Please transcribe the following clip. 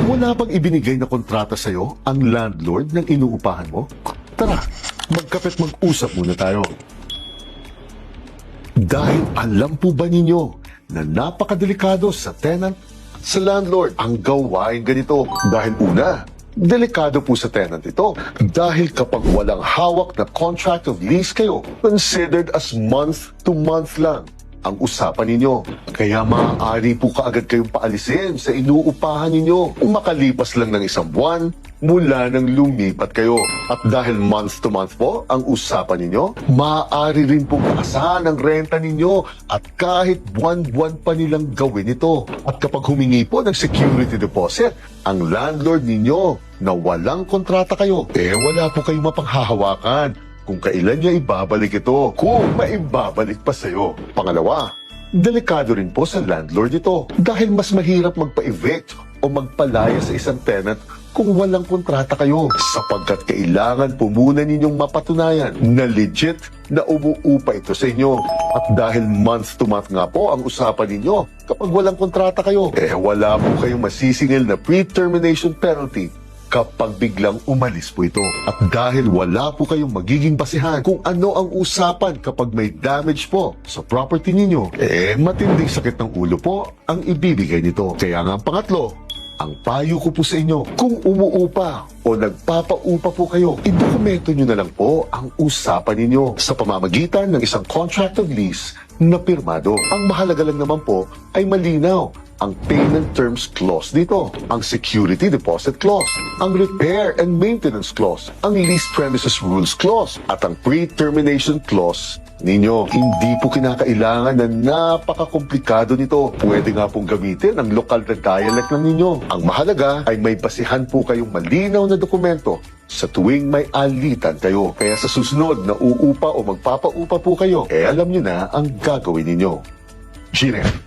Wala bang ibinigay na kontrata sa'yo ang landlord ng inuupahan mo? Tara, magkape't mag-usap muna tayo. Dahil alam po ba ninyo na napakadelikado sa tenant at sa landlord ang gawain ganito? Dahil una, delikado po sa tenant ito. Dahil kapag walang hawak na contract of lease kayo, considered as month-to-month lang ang usapan ninyo. Kaya maaari po kaagad kayong paalisin sa inuupahan ninyo makalipas lang ng isang buwan mula nang lumipat kayo. At dahil month-to-month po ang usapan ninyo, maaari rin pong kaasahan ang renta ninyo at kahit buwan-buwan pa nilang gawin ito. At kapag humingi po ng security deposit ang landlord ninyo na walang kontrata kayo, wala po kayong mapanghahawakan kung kailan niya ibabalik ito, kung maibabalik pa sa'yo. Pangalawa, delikado rin po sa landlord ito dahil mas mahirap magpa-evict o magpalaya sa isang tenant kung walang kontrata kayo sapagkat kailangan po muna ninyong mapatunayan na legit na umuupa ito sa inyo. At dahil month-to-month nga po ang usapan ninyo, kapag walang kontrata kayo, wala po kayong masisingil na pre-termination penalty kapag biglang umalis po ito. At dahil wala po kayong magiging basihan kung ano ang usapan kapag may damage po sa property ninyo, matinding sakit ng ulo po ang ibibigay nito. Kaya nga ang pangatlo, ang payo ko po sa inyo, kung umuupa o nagpapaupa po kayo, idokumento nyo na lang po ang usapan ninyo sa pamamagitan ng isang contract of lease na pirmado. Ang mahalaga lang naman po ay malinaw ang payment terms clause dito, ang security deposit clause, ang repair and maintenance clause, ang lease premises rules clause, at ang pre-termination clause ninyo. Hindi po kinakailangan na napakakomplikado nito. Pwede nga pong gamitin ang lokal na dialect ng ninyo. Ang mahalaga ay may basihan po kayong malinaw na dokumento sa tuwing may alitan kayo. Kaya sa susunod na uupa o magpapaupa po kayo, alam nyo na ang gagawin ninyo. Gine.